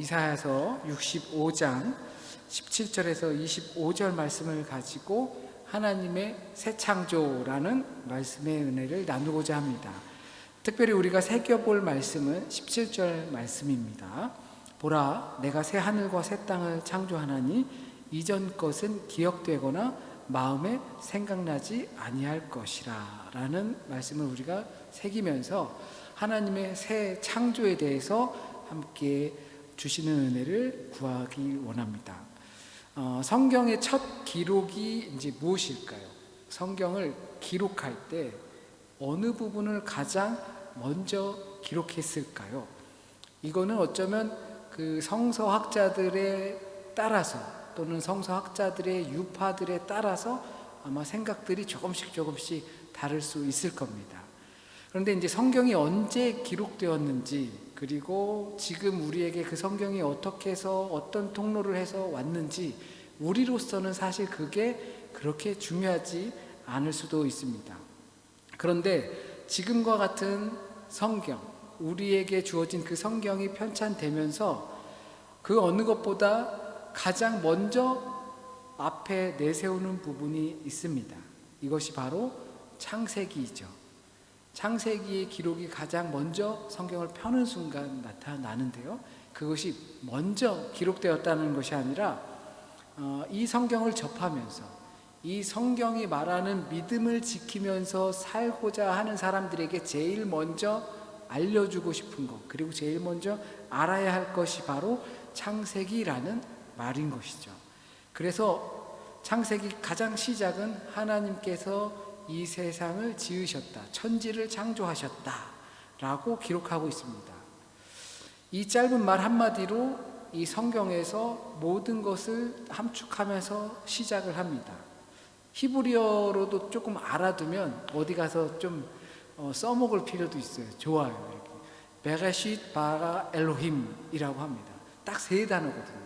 이사야서 65장 17절에서 25절 말씀을 가지고 하나님의 새 창조라는 말씀의 은혜를 나누고자 합니다. 특별히 우리가 새겨볼 말씀은 17절 말씀입니다. 보라, 내가 새 하늘과 새 땅을 창조하나니 이전 것은 기억되거나 마음에 생각나지 아니할 것이라 라는 말씀을 우리가 새기면서 하나님의 새 창조에 대해서 함께 주시는 은혜를 구하기 원합니다. 성경의 첫 기록이 이제 무엇일까요? 성경을 기록할 때 어느 부분을 가장 먼저 기록했을까요? 이거는 어쩌면 그 성서학자들에 따라서 또는 성서학자들의 유파들에 따라서 아마 생각들이 조금씩 다를 수 있을 겁니다. 그런데 이제 성경이 언제 기록되었는지, 그리고 지금 우리에게 그 성경이 어떻게 해서 어떤 통로를 해서 왔는지 우리로서는 사실 그게 그렇게 중요하지 않을 수도 있습니다. 그런데 지금과 같은 성경, 우리에게 주어진 그 성경이 편찬되면서 그 어느 것보다 가장 먼저 앞에 내세우는 부분이 있습니다. 이것이 바로 창세기이죠. 창세기의 기록이 가장 먼저 성경을 펴는 순간 나타나는데요, 그것이 먼저 기록되었다는 것이 아니라 이 성경을 접하면서 이 성경이 말하는 믿음을 지키면서 살고자 하는 사람들에게 제일 먼저 알려주고 싶은 것, 그리고 제일 먼저 알아야 할 것이 바로 창세기라는 말인 것이죠. 그래서 창세기 가장 시작은 하나님께서 이 세상을 지으셨다, 천지를 창조하셨다 라고 기록하고 있습니다. 이 짧은 말 한마디로 이 성경에서 모든 것을 함축하면서 시작을 합니다. 히브리어로도 조금 알아두면 어디 가서 좀 써먹을 필요도 있어요. 좋아요. 이렇게 베레쉿 바라 엘로힘이라고 합니다. 딱 세 단어거든요.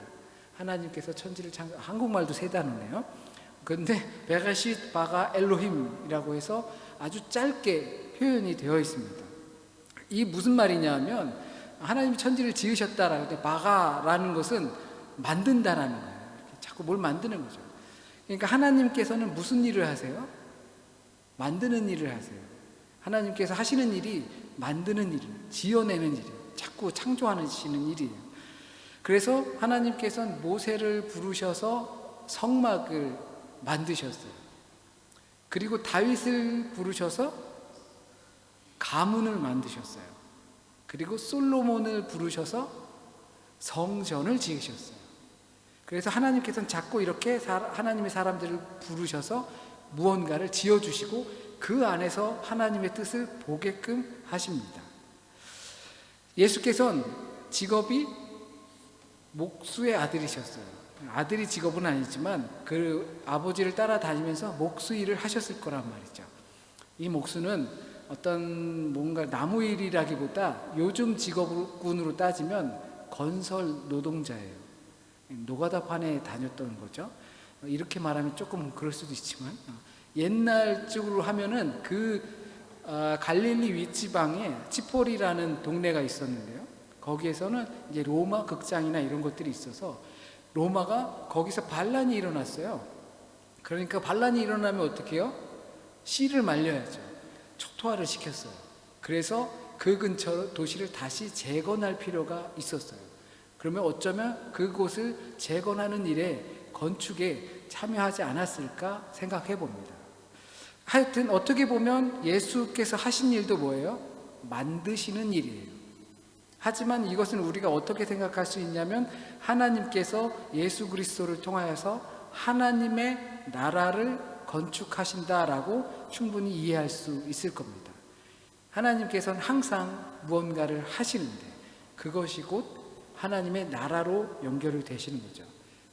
하나님께서 천지를 한국말도 세 단어네요. 그런데 베레쉿 바라 엘로힘이라고 해서 아주 짧게 표현이 되어 있습니다. 이 무슨 말이냐 면 하나님이 천지를 지으셨다라고 할 때 바가라는 것은 만든다라는 거예요. 자꾸 뭘 만드는 거죠. 그러니까 하나님께서는 무슨 일을 하세요? 만드는 일을 하세요. 하나님께서 하시는 일이 만드는 일이에요. 지어내는 일이에요. 자꾸 창조하시는 일이에요. 그래서 하나님께서는 모세를 부르셔서 성막을 만드셨어요. 그리고 다윗을 부르셔서 가문을 만드셨어요. 그리고 솔로몬을 부르셔서 성전을 지으셨어요. 그래서 하나님께서는 자꾸 이렇게 하나님의 사람들을 부르셔서 무언가를 지어주시고 그 안에서 하나님의 뜻을 보게끔 하십니다. 예수께서는 직업이 목수의 아들이셨어요. 아들이 직업은 아니지만 그 아버지를 따라다니면서 목수 일을 하셨을 거란 말이죠. 이 목수는 어떤 뭔가 나무 일이라기보다 요즘 직업군으로 따지면 건설 노동자예요. 노가다판에 다녔던 거죠. 이렇게 말하면 조금 그럴 수도 있지만 옛날 쪽으로 하면은 갈릴리 윗지방에 치폴이라는 동네가 있었는데요, 거기에서는 이제 로마 극장이나 이런 것들이 있어서 로마가 거기서 반란이 일어났어요. 그러니까 반란이 일어나면 어떻게 해요? 씨를 말려야죠. 초토화를 시켰어요. 그래서 그 근처 도시를 다시 재건할 필요가 있었어요. 그러면 어쩌면 그곳을 재건하는 일에 건축에 참여하지 않았을까 생각해 봅니다. 하여튼 어떻게 보면 예수께서 하신 일도 뭐예요? 만드시는 일이에요. 하지만 이것은 우리가 어떻게 생각할 수 있냐면 하나님께서 예수 그리스도를 통하여서 하나님의 나라를 건축하신다라고 충분히 이해할 수 있을 겁니다. 하나님께서는 항상 무언가를 하시는데 그것이 곧 하나님의 나라로 연결이 되시는 거죠.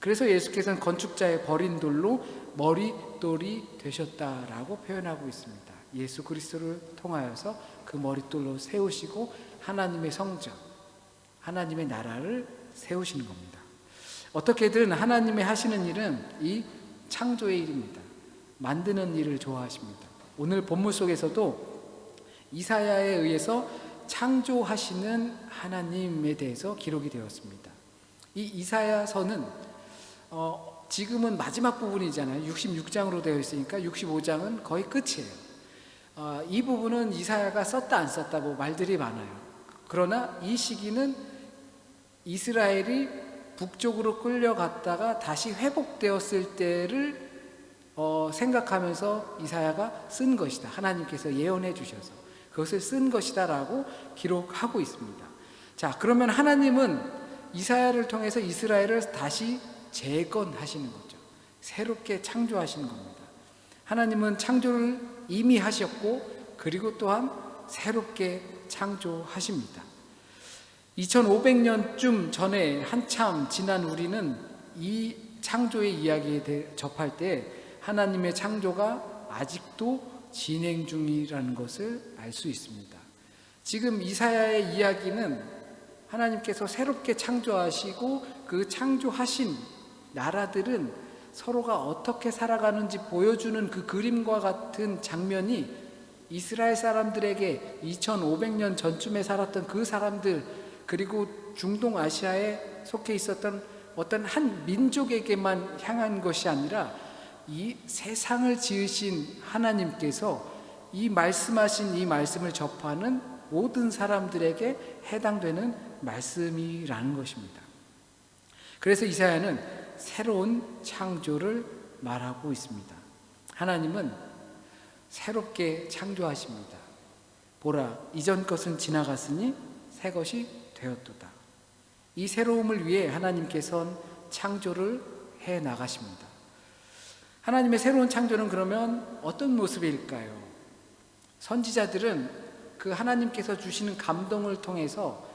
그래서 예수께서는 건축자의 버린 돌로 머릿돌이 되셨다라고 표현하고 있습니다. 예수 그리스도를 통하여서 그 머릿돌로 세우시고 하나님의 성전, 하나님의 나라를 세우시는 겁니다. 어떻게든 하나님의 하시는 일은 이 창조의 일입니다. 만드는 일을 좋아하십니다. 오늘 본문 속에서도 이사야에 의해서 창조하시는 하나님에 대해서 기록이 되었습니다. 이 이사야서는 지금은 마지막 부분이잖아요. 66장으로 되어 있으니까 65장은 거의 끝이에요. 이 부분은 이사야가 썼다 안 썼다 뭐 말들이 많아요. 그러나 이 시기는 이스라엘이 북쪽으로 끌려갔다가 다시 회복되었을 때를 생각하면서 이사야가 쓴 것이다. 하나님께서 예언해 주셔서 그것을 쓴 것이다 라고 기록하고 있습니다. 자, 그러면 하나님은 이사야를 통해서 이스라엘을 다시 재건하시는 거죠. 새롭게 창조하시는 겁니다. 하나님은 창조를 이미 하셨고 그리고 또한 새롭게 창조하십니다. 2500년쯤 전에 한참 지난 우리는 이 창조의 이야기에 접할 때 하나님의 창조가 아직도 진행 중이라는 것을 알 수 있습니다. 지금 이사야의 이야기는 하나님께서 새롭게 창조하시고 그 창조하신 나라들은 서로가 어떻게 살아가는지 보여주는 그 그림과 같은 장면이 이스라엘 사람들에게 2500년 전쯤에 살았던 그 사람들 그리고 중동 아시아에 속해 있었던 어떤 한 민족에게만 향한 것이 아니라 이 세상을 지으신 하나님께서 이 말씀하신 이 말씀을 접하는 모든 사람들에게 해당되는 말씀이라는 것입니다. 그래서 이사야는 새로운 창조를 말하고 있습니다. 하나님은 새롭게 창조하십니다. 보라, 이전 것은 지나갔으니 새 것이 되었도다. 이 새로움을 위해 하나님께서는 창조를 해 나가십니다. 하나님의 새로운 창조는 그러면 어떤 모습일까요? 선지자들은 그 하나님께서 주시는 감동을 통해서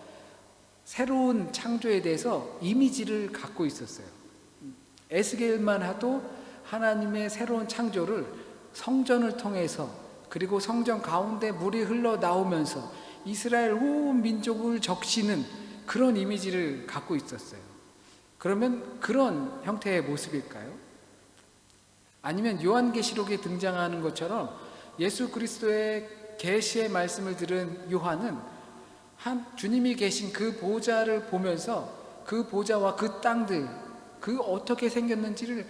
새로운 창조에 대해서 이미지를 갖고 있었어요. 에스겔만 하도 하나님의 새로운 창조를 성전을 통해서 그리고 성전 가운데 물이 흘러나오면서 이스라엘 온 민족을 적시는 그런 이미지를 갖고 있었어요. 그러면 그런 형태의 모습일까요? 아니면 요한계시록에 등장하는 것처럼 예수 그리스도의 계시의 말씀을 들은 요한은 주님이 계신 그 보좌를 보면서 그 보좌와 그 땅들 그 어떻게 생겼는지를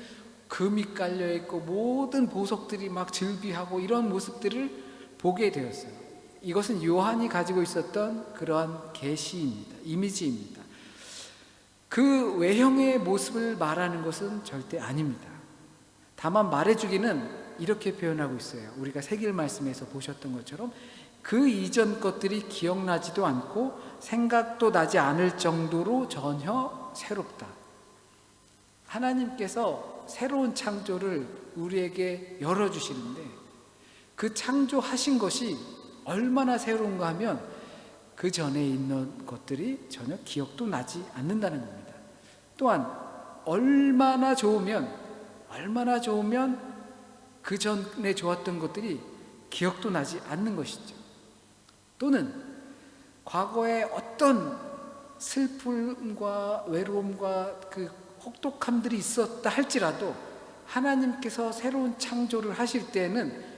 금이 깔려 있고 모든 보석들이 막 즐비하고 이런 모습들을 보게 되었어요. 이것은 요한이 가지고 있었던 그러한 계시입니다. 이미지입니다. 그 외형의 모습을 말하는 것은 절대 아닙니다. 다만 말해주기는 이렇게 표현하고 있어요. 우리가 세길 말씀에서 보셨던 것처럼 그 이전 것들이 기억나지도 않고 생각도 나지 않을 정도로 전혀 새롭다. 하나님께서 새로운 창조를 우리에게 열어주시는데 그 창조하신 것이 얼마나 새로운가 하면 그 전에 있는 것들이 전혀 기억도 나지 않는다는 겁니다. 또한 얼마나 좋으면 그 전에 좋았던 것들이 기억도 나지 않는 것이죠. 또는 과거에 어떤 슬픔과 외로움과 그 혹독함들이 있었다 할지라도 하나님께서 새로운 창조를 하실 때에는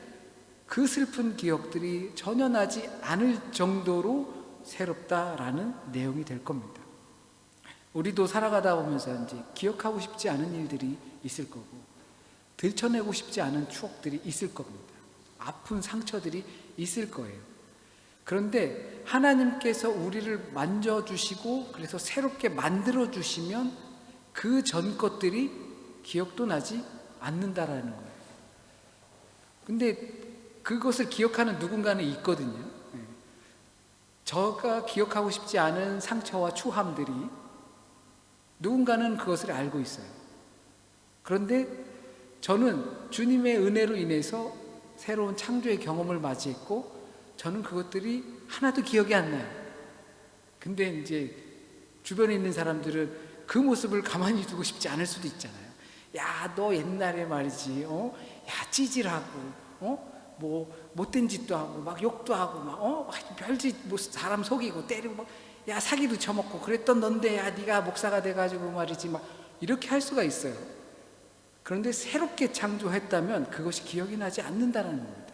그 슬픈 기억들이 전혀 나지 않을 정도로 새롭다라는 내용이 될 겁니다. 우리도 살아가다 보면서 이제 기억하고 싶지 않은 일들이 있을 거고 들춰내고 싶지 않은 추억들이 있을 겁니다. 아픈 상처들이 있을 거예요. 그런데 하나님께서 우리를 만져주시고 그래서 새롭게 만들어주시면 그 전 것들이 기억도 나지 않는다라는 거예요. 근데 그것을 기억하는 누군가는 있거든요. 저가 기억하고 싶지 않은 상처와 추함들이 누군가는 그것을 알고 있어요. 그런데 저는 주님의 은혜로 인해서 새로운 창조의 경험을 맞이했고 저는 그것들이 하나도 기억이 안 나요. 근데 이제 주변에 있는 사람들은 그 모습을 가만히 두고 싶지 않을 수도 있잖아요. 야, 너 옛날에 말이지, 야, 찌질하고, 뭐 못된 짓도 하고, 막 욕도 하고, 막 별짓 뭐 사람 속이고 때리고, 막, 야, 사기도 쳐먹고 그랬던 넌데, 야, 네가 목사가 돼가지고 말이지, 막 이렇게 할 수가 있어요. 그런데 새롭게 창조했다면 그것이 기억이 나지 않는다는 겁니다.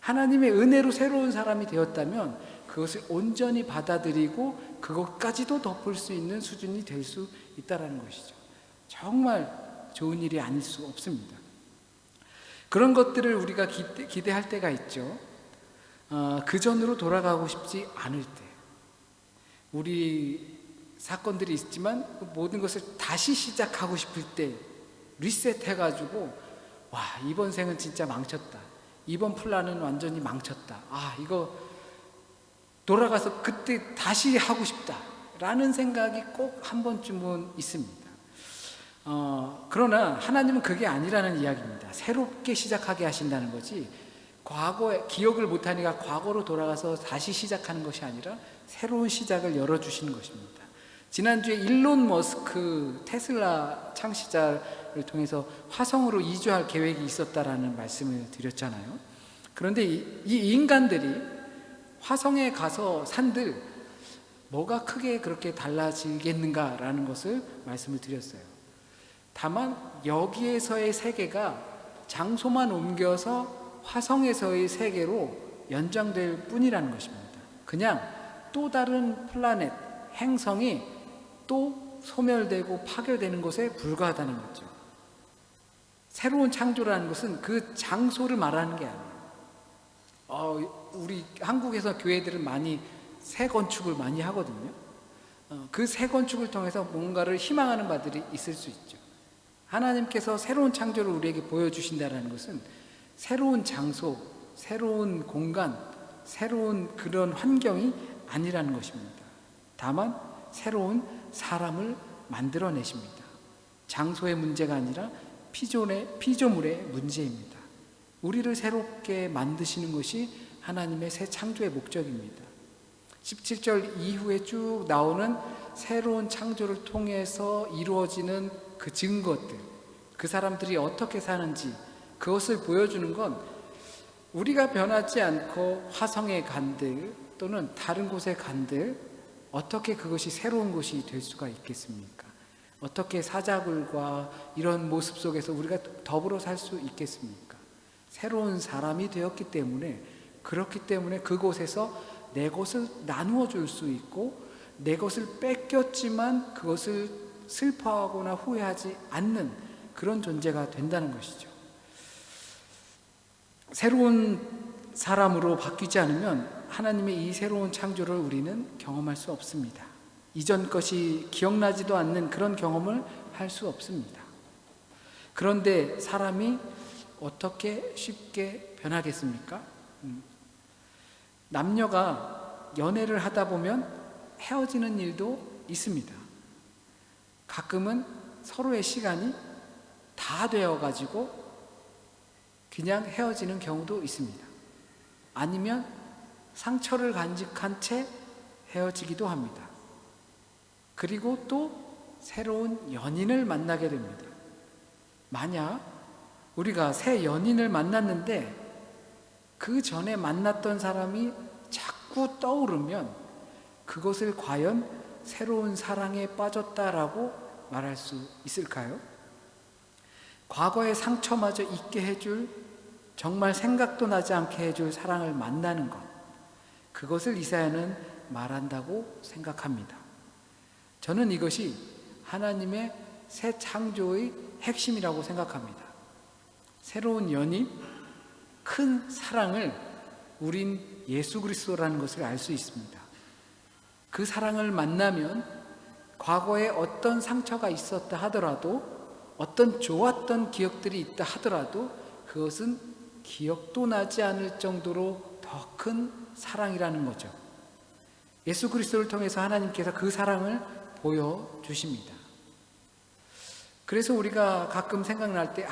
하나님의 은혜로 새로운 사람이 되었다면 그것을 온전히 받아들이고 그것까지도 덮을 수 있는 수준이 될 수 있다는 것이죠. 정말 좋은 일이 아닐 수 없습니다. 그런 것들을 우리가 기대할 때가 있죠. 그 전으로 돌아가고 싶지 않을 때, 우리 사건들이 있지만 모든 것을 다시 시작하고 싶을 때 리셋해가지고 와, 이번 생은 진짜 망쳤다, 이번 플랜은 완전히 망쳤다, 이거 돌아가서 그때 다시 하고 싶다 라는 생각이 꼭 한 번쯤은 있습니다. 그러나 하나님은 그게 아니라는 이야기입니다. 새롭게 시작하게 하신다는 거지, 과거에 기억을 못하니까 과거로 돌아가서 다시 시작하는 것이 아니라 새로운 시작을 열어주시는 것입니다. 지난주에 일론 머스크 테슬라 창시자를 통해서 화성으로 이주할 계획이 있었다라는 말씀을 드렸잖아요. 그런데 이 인간들이 화성에 가서 산들 뭐가 크게 그렇게 달라지겠는가라는 것을 말씀을 드렸어요. 다만 여기에서의 세계가 장소만 옮겨서 화성에서의 세계로 연장될 뿐이라는 것입니다. 그냥 또 다른 플라넷, 행성이 또 소멸되고 파괴되는 것에 불과하다는 거죠. 새로운 창조라는 것은 그 장소를 말하는 게 아니에요. 우리 한국에서 교회들은 많이 새 건축을 많이 하거든요. 그 새 건축을 통해서 뭔가를 희망하는 바들이 있을 수 있죠. 하나님께서 새로운 창조를 우리에게 보여주신다는 것은 새로운 장소, 새로운 공간, 새로운 그런 환경이 아니라는 것입니다. 다만 새로운 사람을 만들어내십니다. 장소의 문제가 아니라 피조물의 문제입니다. 우리를 새롭게 만드시는 것이 하나님의 새 창조의 목적입니다. 17절 이후에 쭉 나오는 새로운 창조를 통해서 이루어지는 그 증거들, 그 사람들이 어떻게 사는지 그것을 보여주는 건 우리가 변하지 않고 화성에 간들 또는 다른 곳에 간들 어떻게 그것이 새로운 것이 될 수가 있겠습니까? 어떻게 사자굴과 이런 모습 속에서 우리가 더불어 살 수 있겠습니까? 새로운 사람이 되었기 때문에, 그렇기 때문에 그곳에서 내 것을 나누어 줄 수 있고 내 것을 뺏겼지만 그것을 슬퍼하거나 후회하지 않는 그런 존재가 된다는 것이죠. 새로운 사람으로 바뀌지 않으면 하나님의 이 새로운 창조를 우리는 경험할 수 없습니다. 이전 것이 기억나지도 않는 그런 경험을 할 수 없습니다. 그런데 사람이 어떻게 쉽게 변하겠습니까? 남녀가 연애를 하다 보면 헤어지는 일도 있습니다. 가끔은 서로의 시간이 다 되어가지고 그냥 헤어지는 경우도 있습니다. 아니면 상처를 간직한 채 헤어지기도 합니다. 그리고 또 새로운 연인을 만나게 됩니다. 만약 우리가 새 연인을 만났는데 그 전에 만났던 사람이 자꾸 떠오르면 그것을 과연 새로운 사랑에 빠졌다라고 말할 수 있을까요? 과거의 상처마저 잊게 해줄, 정말 생각도 나지 않게 해줄 사랑을 만나는 것, 그것을 이사야는 말한다고 생각합니다. 저는 이것이 하나님의 새 창조의 핵심이라고 생각합니다. 새로운 연인, 큰 사랑을 우린 예수 그리스도라는 것을 알 수 있습니다. 그 사랑을 만나면 과거에 어떤 상처가 있었다 하더라도, 어떤 좋았던 기억들이 있다 하더라도 그것은 기억도 나지 않을 정도로 더 큰 사랑이라는 거죠. 예수 그리스도를 통해서 하나님께서 그 사랑을 보여주십니다. 그래서 우리가 가끔 생각날 때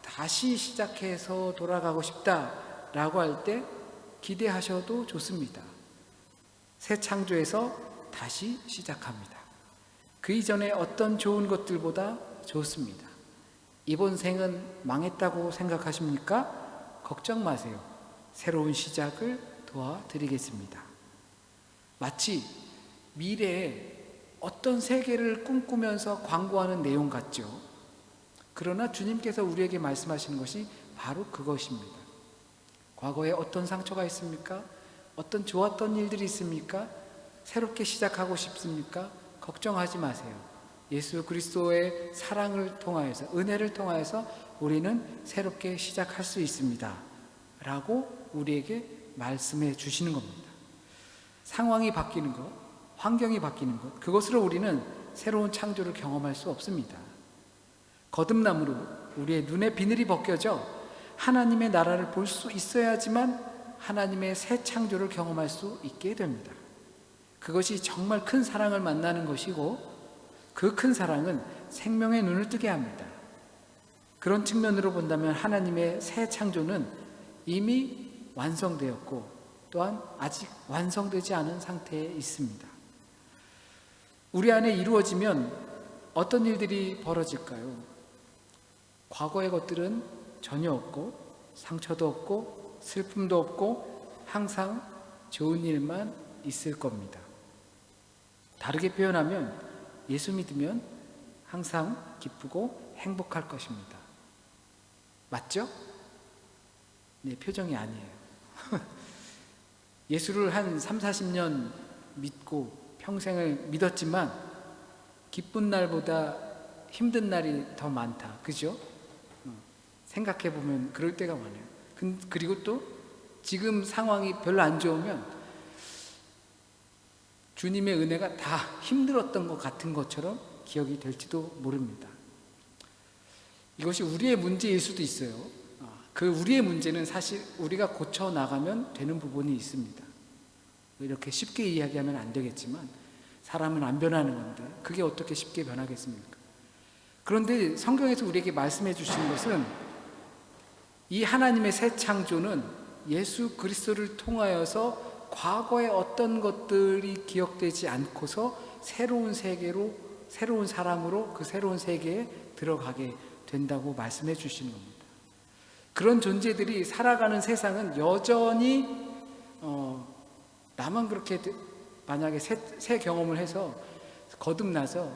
다시 시작해서 돌아가고 싶다라고 할 때 기대하셔도 좋습니다. 새 창조에서 다시 시작합니다. 그 이전에 어떤 좋은 것들보다 좋습니다. 이번 생은 망했다고 생각하십니까? 걱정 마세요. 새로운 시작을 도와드리겠습니다. 마치 미래에 어떤 세계를 꿈꾸면서 광고하는 내용 같죠. 그러나 주님께서 우리에게 말씀하시는 것이 바로 그것입니다. 과거에 어떤 상처가 있습니까? 어떤 좋았던 일들이 있습니까? 새롭게 시작하고 싶습니까? 걱정하지 마세요. 예수 그리스도의 사랑을 통하여서, 은혜를 통하여서 우리는 새롭게 시작할 수 있습니다 라고 우리에게 말씀해 주시는 겁니다. 상황이 바뀌는 것, 환경이 바뀌는 것, 그것으로 우리는 새로운 창조를 경험할 수 없습니다. 거듭남으로 우리의 눈에 비늘이 벗겨져 하나님의 나라를 볼 수 있어야지만 하나님의 새 창조를 경험할 수 있게 됩니다. 그것이 정말 큰 사랑을 만나는 것이고, 그 큰 사랑은 생명의 눈을 뜨게 합니다. 그런 측면으로 본다면 하나님의 새 창조는 이미 완성되었고 또한 아직 완성되지 않은 상태에 있습니다. 우리 안에 이루어지면 어떤 일들이 벌어질까요? 과거의 것들은 전혀 없고 상처도 없고 슬픔도 없고 항상 좋은 일만 있을 겁니다. 다르게 표현하면 예수 믿으면 항상 기쁘고 행복할 것입니다. 맞죠? 네, 표정이 아니에요. 예수를 한 3, 40년 믿고 평생을 믿었지만 기쁜 날보다 힘든 날이 더 많다. 그죠? 생각해 보면 그럴 때가 많아요. 그리고 또 지금 상황이 별로 안 좋으면 주님의 은혜가 다 힘들었던 것 같은 것처럼 기억이 될지도 모릅니다. 이것이 우리의 문제일 수도 있어요. 그 우리의 문제는 사실 우리가 고쳐 나가면 되는 부분이 있습니다. 이렇게 쉽게 이야기하면 안 되겠지만 사람은 안 변하는 건데 그게 어떻게 쉽게 변하겠습니까? 그런데 성경에서 우리에게 말씀해 주신 것은 이 하나님의 새 창조는 예수 그리스도를 통하여서 과거의 어떤 것들이 기억되지 않고서 새로운 세계로, 새로운 사람으로 그 새로운 세계에 들어가게 된다고 말씀해 주시는 겁니다. 그런 존재들이 살아가는 세상은 여전히 나만 그렇게 만약에 새 경험을 해서 거듭나서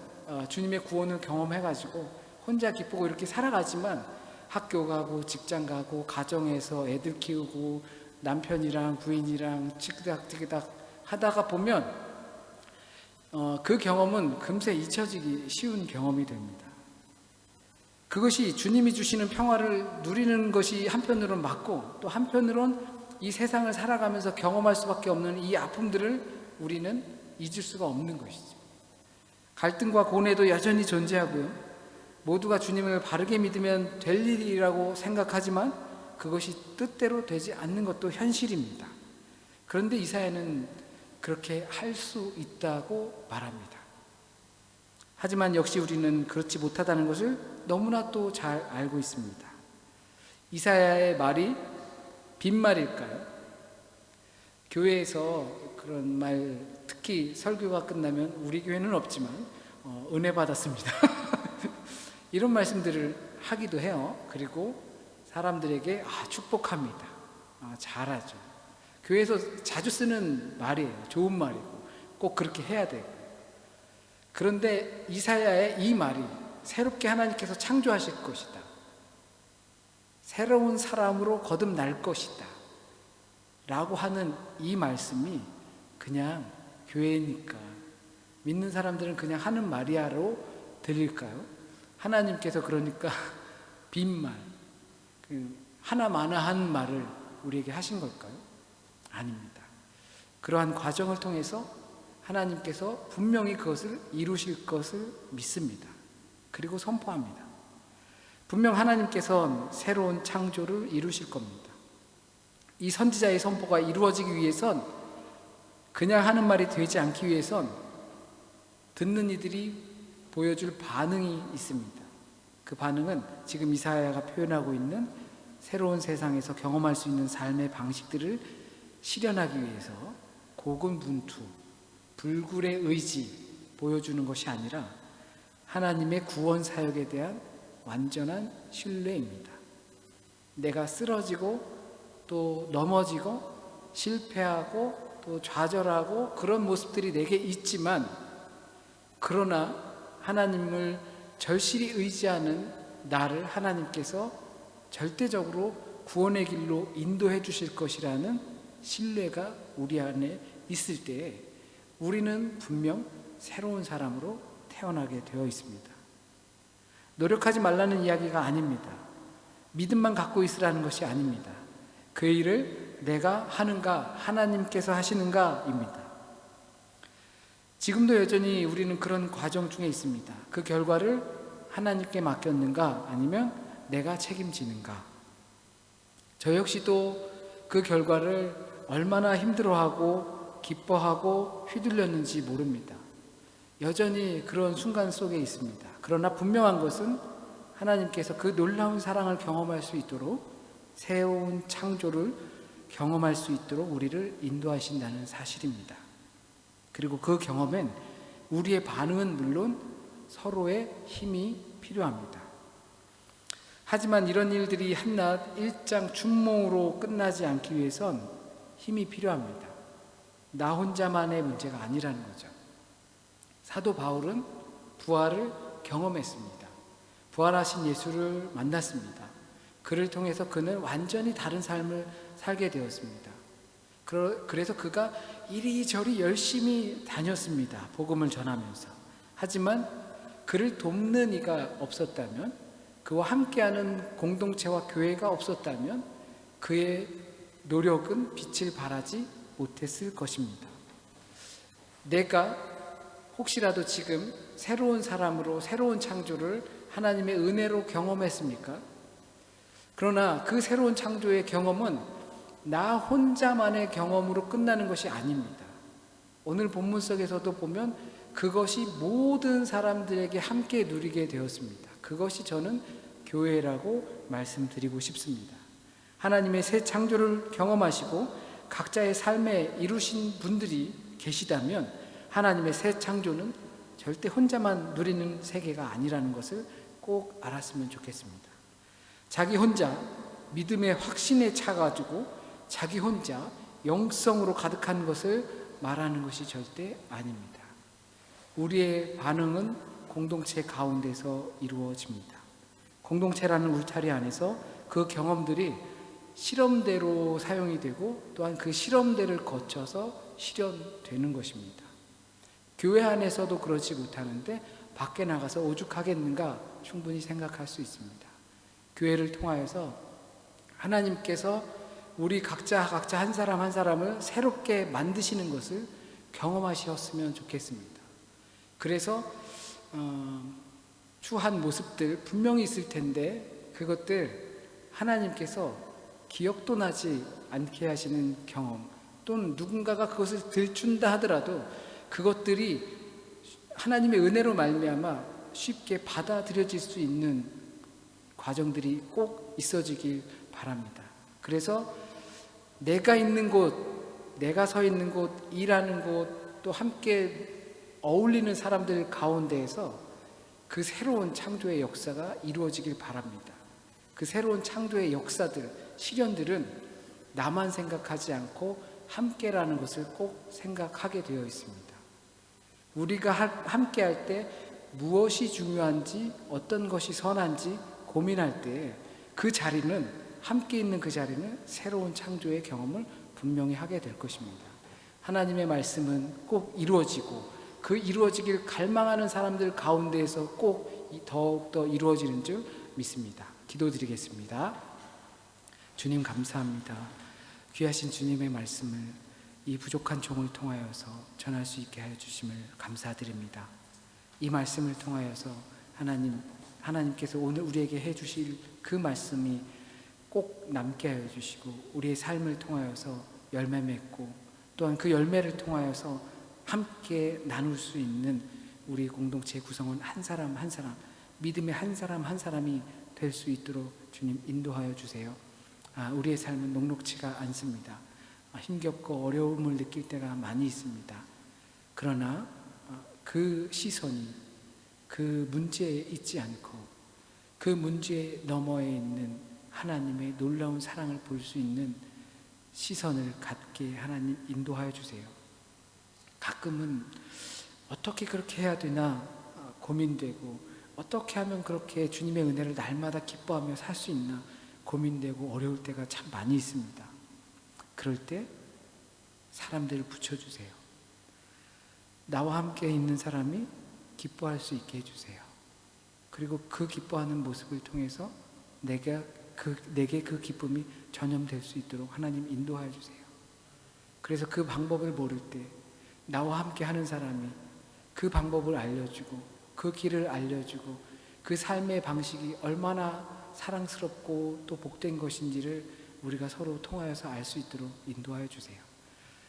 주님의 구원을 경험해가지고 혼자 기쁘고 이렇게 살아가지만 학교 가고 직장 가고 가정에서 애들 키우고 남편이랑 부인이랑 치그닥치그닥 하다가 보면 그 경험은 금세 잊혀지기 쉬운 경험이 됩니다. 그것이 주님이 주시는 평화를 누리는 것이 한편으로는 맞고 또 한편으로는 이 세상을 살아가면서 경험할 수밖에 없는 이 아픔들을 우리는 잊을 수가 없는 것이죠. 갈등과 고뇌도 여전히 존재하고요. 모두가 주님을 바르게 믿으면 될 일이라고 생각하지만 그것이 뜻대로 되지 않는 것도 현실입니다. 그런데 이사야는 그렇게 할 수 있다고 말합니다. 하지만 역시 우리는 그렇지 못하다는 것을 너무나 또 잘 알고 있습니다. 이사야의 말이 빈말일까요? 교회에서 그런 말, 특히 설교가 끝나면 우리 교회는 없지만 은혜 받았습니다. 이런 말씀들을 하기도 해요. 그리고 사람들에게 축복합니다. 잘하죠. 교회에서 자주 쓰는 말이에요. 좋은 말이고 꼭 그렇게 해야 되고. 그런데 이사야의 이 말이 새롭게 하나님께서 창조하실 것이다, 새로운 사람으로 거듭날 것이다 라고 하는 이 말씀이 그냥 교회니까 믿는 사람들은 그냥 하는 말이야로 들릴까요? 하나님께서 그러니까 빈말, 하나마나한 말을 우리에게 하신 걸까요? 아닙니다. 그러한 과정을 통해서 하나님께서 분명히 그것을 이루실 것을 믿습니다. 그리고 선포합니다. 분명 하나님께서는 새로운 창조를 이루실 겁니다. 이 선지자의 선포가 이루어지기 위해선, 그냥 하는 말이 되지 않기 위해선 듣는 이들이 보여줄 반응이 있습니다. 그 반응은 지금 이사야가 표현하고 있는 새로운 세상에서 경험할 수 있는 삶의 방식들을 실현하기 위해서 고군분투, 불굴의 의지 보여주는 것이 아니라 하나님의 구원 사역에 대한 완전한 신뢰입니다. 내가 쓰러지고 또 넘어지고 실패하고 또 좌절하고 그런 모습들이 내게 있지만, 그러나 하나님을 절실히 의지하는 나를 하나님께서 절대적으로 구원의 길로 인도해 주실 것이라는 신뢰가 우리 안에 있을 때에 우리는 분명 새로운 사람으로 태어나게 되어 있습니다. 노력하지 말라는 이야기가 아닙니다. 믿음만 갖고 있으라는 것이 아닙니다. 그 일을 내가 하는가, 하나님께서 하시는가입니다. 지금도 여전히 우리는 그런 과정 중에 있습니다. 그 결과를 하나님께 맡겼는가, 아니면 내가 책임지는가. 저 역시도 그 결과를 얼마나 힘들어하고 기뻐하고 휘둘렸는지 모릅니다. 여전히 그런 순간 속에 있습니다. 그러나 분명한 것은 하나님께서 그 놀라운 사랑을 경험할 수 있도록, 새로운 창조를 경험할 수 있도록 우리를 인도하신다는 사실입니다. 그리고 그 경험엔 우리의 반응은 물론 서로의 힘이 필요합니다. 하지만 이런 일들이 한낱 일장 춘몽으로 끝나지 않기 위해선 힘이 필요합니다. 나 혼자만의 문제가 아니라는 거죠. 사도 바울은 부활을 경험했습니다. 부활하신 예수를 만났습니다. 그를 통해서 그는 완전히 다른 삶을 살게 되었습니다. 그래서 그가 이리저리 열심히 다녔습니다. 복음을 전하면서. 하지만 그를 돕는 이가 없었다면, 그와 함께하는 공동체와 교회가 없었다면 그의 노력은 빛을 발하지 못했을 것입니다. 내가 혹시라도 지금 새로운 사람으로, 새로운 창조를 하나님의 은혜로 경험했습니까? 그러나 그 새로운 창조의 경험은 나 혼자만의 경험으로 끝나는 것이 아닙니다. 오늘 본문 속에서도 보면 그것이 모든 사람들에게 함께 누리게 되었습니다. 그것이 저는 교회라고 말씀드리고 싶습니다. 하나님의 새 창조를 경험하시고 각자의 삶에 이루신 분들이 계시다면 하나님의 새 창조는 절대 혼자만 누리는 세계가 아니라는 것을 꼭 알았으면 좋겠습니다. 자기 혼자 믿음의 확신에 차가지고 자기 혼자 영성으로 가득한 것을 말하는 것이 절대 아닙니다. 우리의 반응은 공동체 가운데서 이루어집니다. 공동체라는 울타리 안에서 그 경험들이 실험대로 사용이 되고 또한 그 실험대를 거쳐서 실현되는 것입니다. 교회 안에서도 그렇지 못하는데 밖에 나가서 오죽하겠는가 충분히 생각할 수 있습니다. 교회를 통하여서 하나님께서 우리 각자 한 사람 한 사람을 새롭게 만드시는 것을 경험하셨으면 좋겠습니다. 그래서 추한 모습들 분명히 있을 텐데 그것들 하나님께서 기억도 나지 않게 하시는 경험, 또는 누군가가 그것을 들춘다 하더라도 그것들이 하나님의 은혜로 말미암아 쉽게 받아들여질 수 있는 과정들이 꼭 있어지길 바랍니다. 그래서 내가 있는 곳, 내가 서 있는 곳, 일하는 곳, 또 함께 어울리는 사람들 가운데에서 그 새로운 창조의 역사가 이루어지길 바랍니다. 그 새로운 창조의 역사들, 실현들은 나만 생각하지 않고 함께라는 것을 꼭 생각하게 되어 있습니다. 우리가 함께할 때 무엇이 중요한지, 어떤 것이 선한지 고민할 때 그 자리는, 함께 있는 그 자리는 새로운 창조의 경험을 분명히 하게 될 것입니다. 하나님의 말씀은 꼭 이루어지고 그 이루어지길 갈망하는 사람들 가운데에서 꼭 더욱더 이루어지는 줄 믿습니다. 기도드리겠습니다. 주님 감사합니다. 귀하신 주님의 말씀을 이 부족한 종을 통하여서 전할 수 있게 하여 주심을 감사드립니다. 이 말씀을 통하여서 하나님께서 오늘 우리에게 해 주실 그 말씀이 꼭 남게 하여 주시고 우리의 삶을 통하여서 열매 맺고 또한 그 열매를 통하여서 함께 나눌 수 있는 우리 공동체 구성원 한 사람 한 사람, 믿음의 한 사람 한 사람이 될 수 있도록 주님 인도하여 주세요. 우리의 삶은 녹록지가 않습니다. 힘겹고 어려움을 느낄 때가 많이 있습니다. 그러나 그 시선이 그 문제에 있지 않고 그 문제 너머에 있는 하나님의 놀라운 사랑을 볼 수 있는 시선을 갖게 하나님 인도하여 주세요. 가끔은 어떻게 그렇게 해야 되나 고민되고, 어떻게 하면 그렇게 주님의 은혜를 날마다 기뻐하며 살 수 있나 고민되고 어려울 때가 참 많이 있습니다. 그럴 때 사람들을 붙여주세요. 나와 함께 있는 사람이 기뻐할 수 있게 해주세요. 그리고 그 기뻐하는 모습을 통해서 내게 그 기쁨이 전염될 수 있도록 하나님 인도하여 주세요. 그래서 그 방법을 모를 때 나와 함께 하는 사람이 그 방법을 알려주고 그 길을 알려주고 그 삶의 방식이 얼마나 사랑스럽고 또 복된 것인지를 우리가 서로 통하여서 알 수 있도록 인도하여 주세요.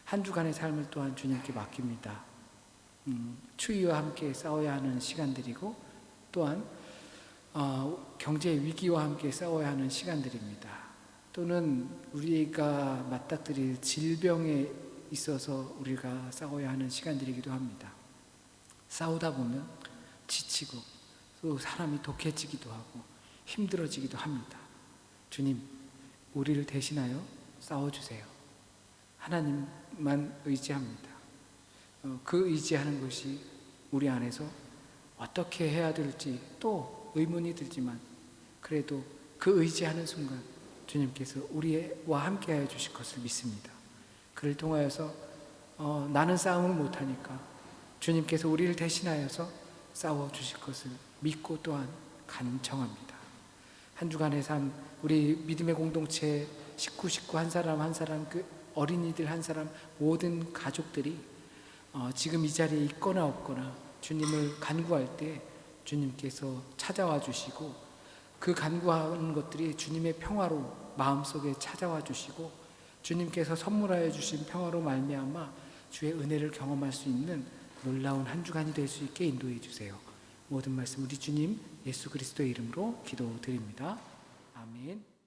한 주간의 삶을 또한 주님께 맡깁니다. 추위와 함께 싸워야 하는 시간들이고 또한 경제 위기와 함께 싸워야 하는 시간들입니다. 또는 우리가 맞닥뜨릴 질병에 있어서 우리가 싸워야 하는 시간들이기도 합니다. 싸우다 보면 지치고 또 사람이 독해지기도 하고 힘들어지기도 합니다. 주님, 우리를 대신하여 싸워주세요. 하나님만 의지합니다. 그 의지하는 것이 우리 안에서 어떻게 해야 될지 또 의문이 들지만 그래도 그 의지하는 순간 주님께서 우리와 함께하여 주실 것을 믿습니다. 그를 통하여서 나는 싸움을 못하니까 주님께서 우리를 대신하여서 싸워주실 것을 믿고 또한 간청합니다. 한 주간의 삶, 우리 믿음의 공동체 식구 한 사람 한 사람, 그 어린이들 한 사람, 모든 가족들이 지금 이 자리에 있거나 없거나 주님을 간구할 때 주님께서 찾아와 주시고 그 간구하는 것들이 주님의 평화로 마음속에 찾아와 주시고 주님께서 선물하여 주신 평화로 말미암아 주의 은혜를 경험할 수 있는 놀라운 한 주간이 될 수 있게 인도해 주세요. 모든 말씀 우리 주님 예수 그리스도의 이름으로 기도드립니다. 아멘.